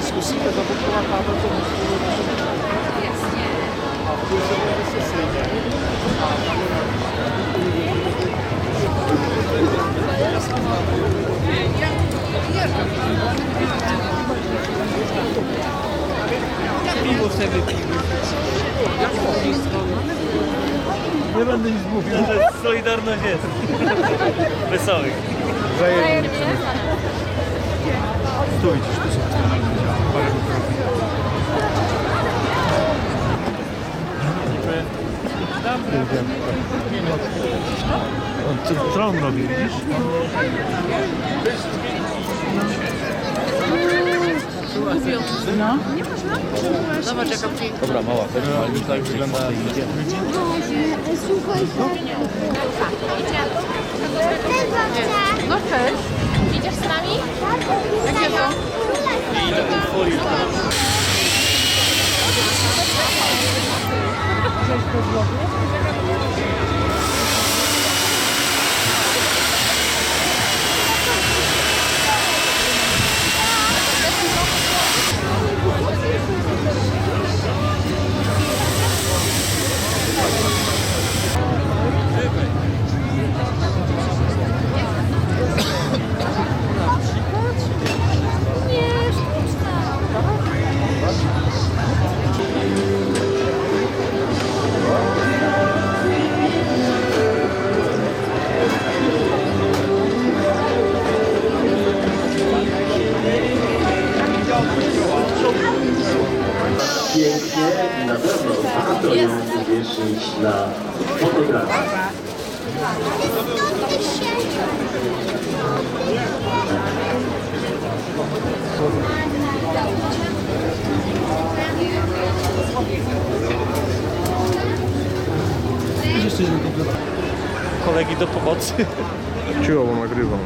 Zkusíte zablokovat tábor toho Jasně. a půjdeme se sejde. Piwo sobie wypijmy. Nie będę nic mówił. Solidarność jest. Wesołych. Wzajemnie. Tu widzisz, tu są parę mikrofon. Co on robi, widzisz? No. Nie można? Zobacz jaka piękna. Dobra, mała, ale już tak wygląda. No cześć. Idziesz z nami? Gdzie to? Pięknie i na pewno warto ją uwiecznić na fotografii. Kolegi do pomocy. Cicho, bo nagrywam.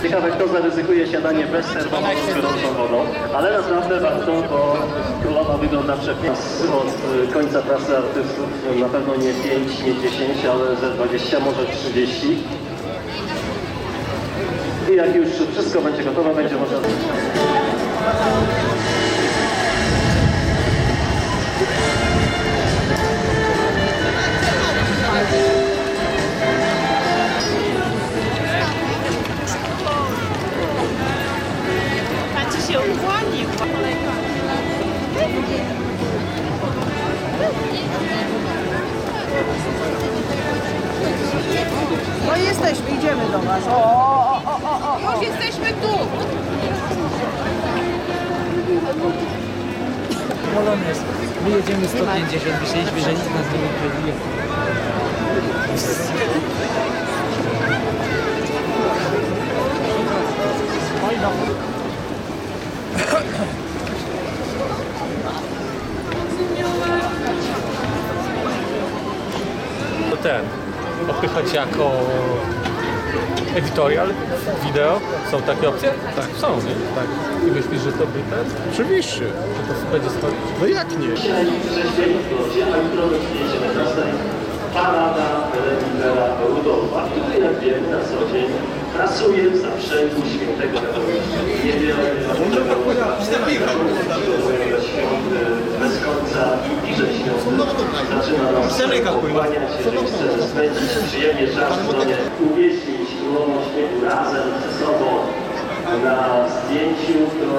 Ciekawe, kto zaryzykuje siadanie bez serwowania z gorącą wodą, ale naprawdę warto, bo królowa wygląda przepięknie. Od końca trasy artystów na pewno nie 5, nie 10, ale ze 20, może 30. I jak już wszystko będzie gotowe, będzie można... Macie się ukłonił. No jesteśmy, idziemy do was. O. Już jesteśmy tu. Polonez. My jedziemy 150, myśleliśmy, że nikt nas nie wyprzedzi. To ten, odpychać jako editorial, wideo, są takie opcje? Tak, są, nie? Tak. I myślisz, że to by ten? Oczywiście. Że to będzie stoić? No jak nie? Dzisiaj prześwietlić, a jutro do 19 parada Libera Rudolfa, który jak wiemy na co dzień pracuje w zaprzęgu świętego Mikołaja. Niewiele świąt bez końca i bliżej świąt zaczyna nas ukłaniać, jeżeli chcemy spędzić przyjemnie czas w gronie, uwiecznić królową śniegu razem ze sobą na zdjęciu, to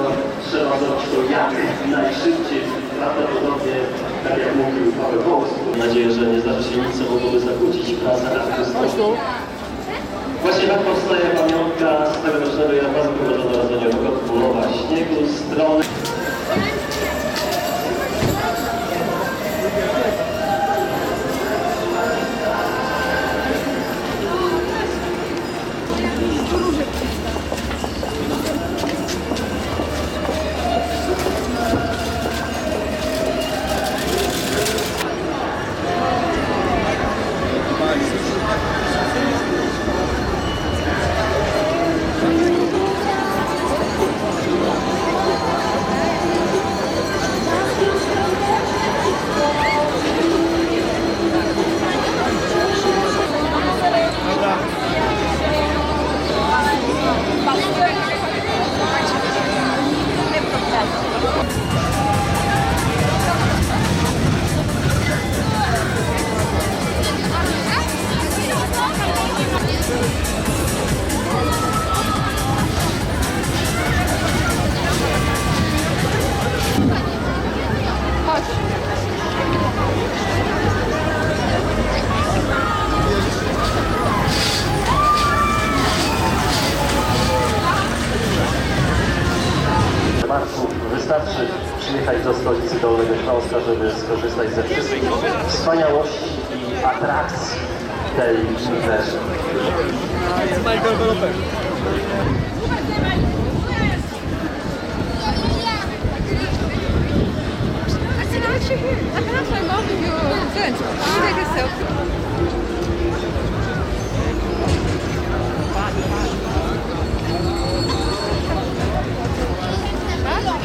trzeba zrobić to jak najszybciej, prawdopodobnie tak jak mówił Paweł Wołski. Mam nadzieję, że nie zdarzy się nic, co mogłoby zakłócić pracę artystów. Właśnie tak powstaje pamiątka z tegorocznego jarmarku bożonarodzeniowego Królowa Śniegu, strony. Wystarczy przyjechać do stolicy Dolnego Śląska, żeby skorzystać ze wszystkich wspaniałości i atrakcji tej imprezy.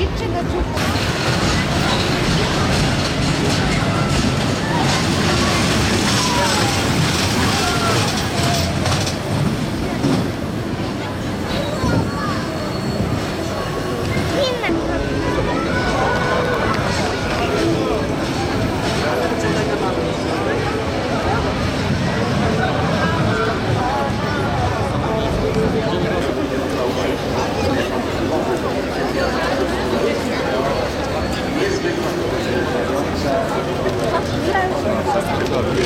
Idźcie na dół.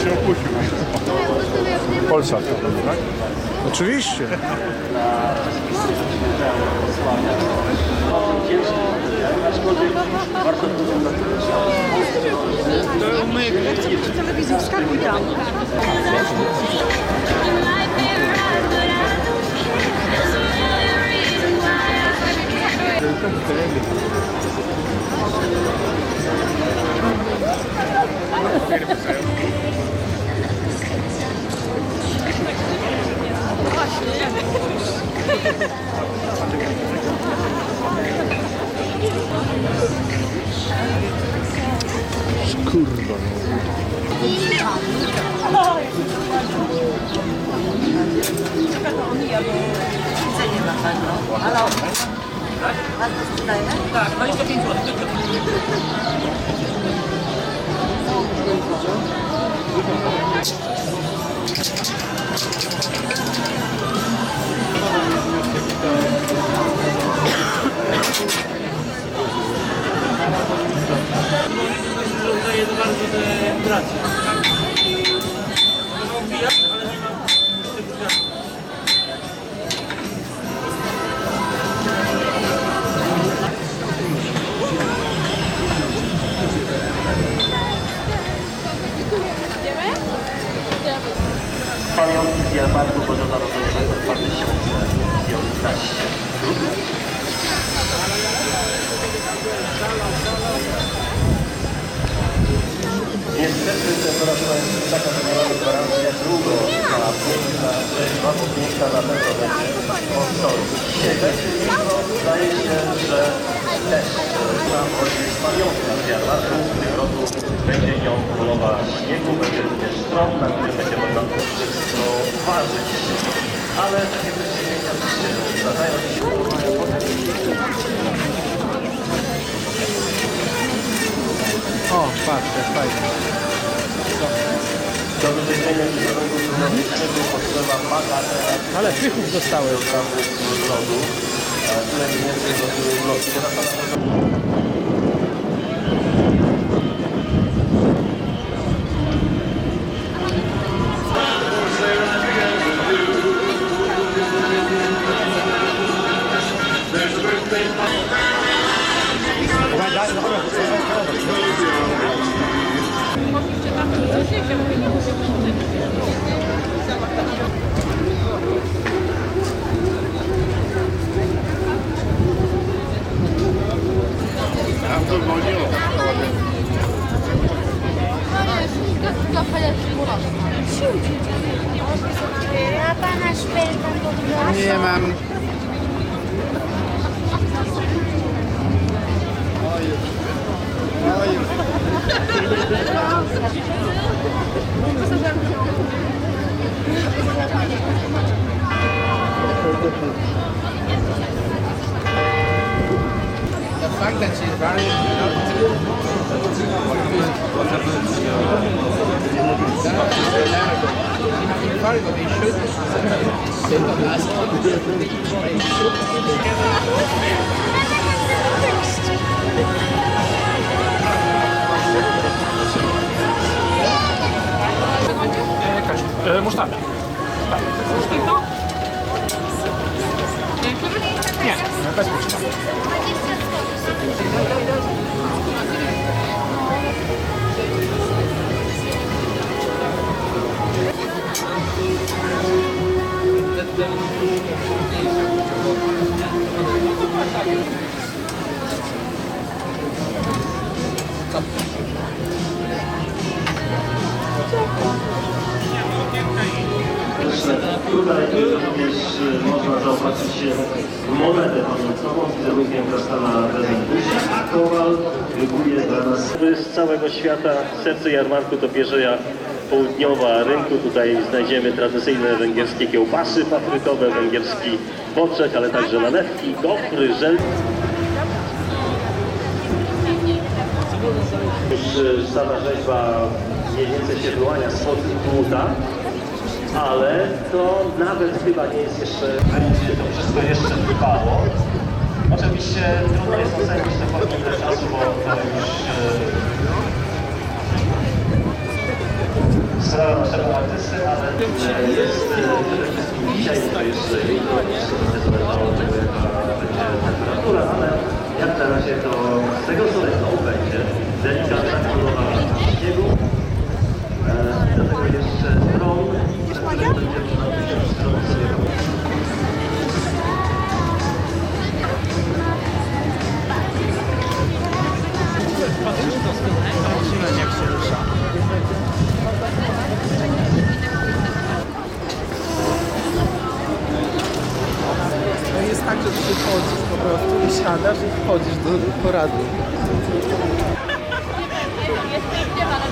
Się opuścił. Polsat, tak? Oczywiście. Telewizji wskakuj tam. Właśnie. Tak, 25 zł. Daje za bardzo te bracie. Mogą wbijać, ale nie ma tych drzwi. Pamiątki z jarmarku bożonarodzeniowego 2015. Niestety temperatura jest taka, że nie mamy gwarancji, jak długo ta piękna na pewno będzie postoi. Dzisiaj będzie jutro, zdaje się, że też nam jest pamiątka z jarmarku. W tym roku będzie nią królowa śniegu, będzie również stron, na którym będzie można to wszystko ważyć. Ale takie przedsięwzięcia się zdarzają się. O, patrz, jak fajnie. Do wywiezienia dzisiejszego śniegu potrzeba bagatela. Ale pychów dostałeś. Lodu, tyle mniej więcej do lodu. A pana szpilka poproszę. Nie mam. The fact that she's very Musztarda. Nie, bez musztardy. Tutaj również można zaopatrzyć się w monetę pamiątkową z wizerunkiem kasztana prezentusia, a Kowal wybuje dla nas z całego świata. Serce jarmarku to Pierzeja Południowa rynku. Tutaj znajdziemy tradycyjne węgierskie kiełbasy paprykowe, węgierski boczek, ale także nalewki, gofry, żel. Już sama rzeźba mniej więcej się wyłania spod dłuta, ale to nawet chyba nie jest jeszcze, będzie to wszystko jeszcze trwało. Oczywiście trudno jest ocenić te formułę czasu, bo to już sprawa naszego artysty, ale jest przede wszystkim dzisiaj, to jeszcze jutro, wszystko będzie zależało od tego, jaka będzie temperatura, ale jak na razie to z tego co jest, będzie delikatna królowa śniegu, do tego jeszcze tron, będzie można stron sobie robić. jak się rusza. To jest tak, że przychodzisz po prostu, siadasz i wchodzisz do poradu. Nie ma, ale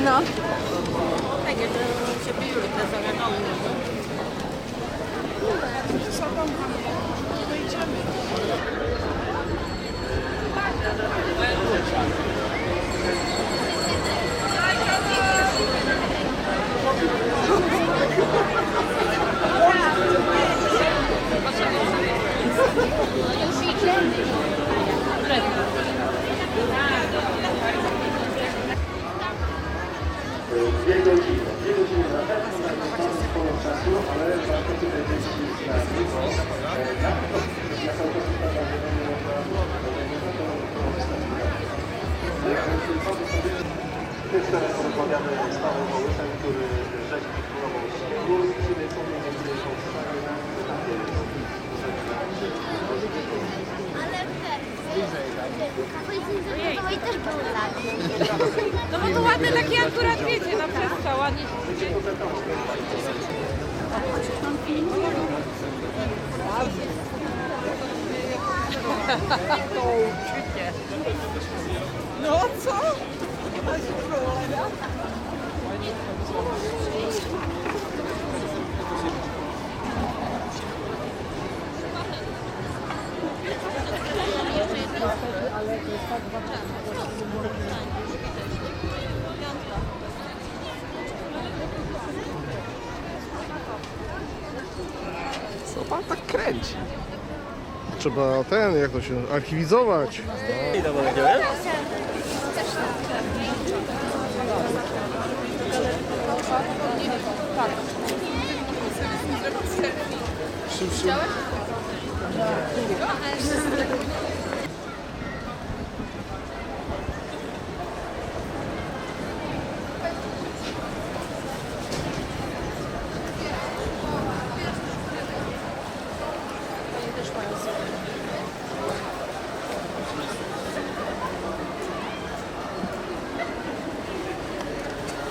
No. Dwie godziny na pewno mamy sporo czasu, ale warto tutaj być sprawdzić, bo na Tych teraz rozmawiamy z Panem Wołyszem, który rzeźbi królową śniegu, z której są mniej więcej powstały na etapie Ale też był lat. No bo to ładne takie akurat wiecie, na przestrzał ładnie się No co? Co pan tak kręci? Trzeba jak to się, archiwizować.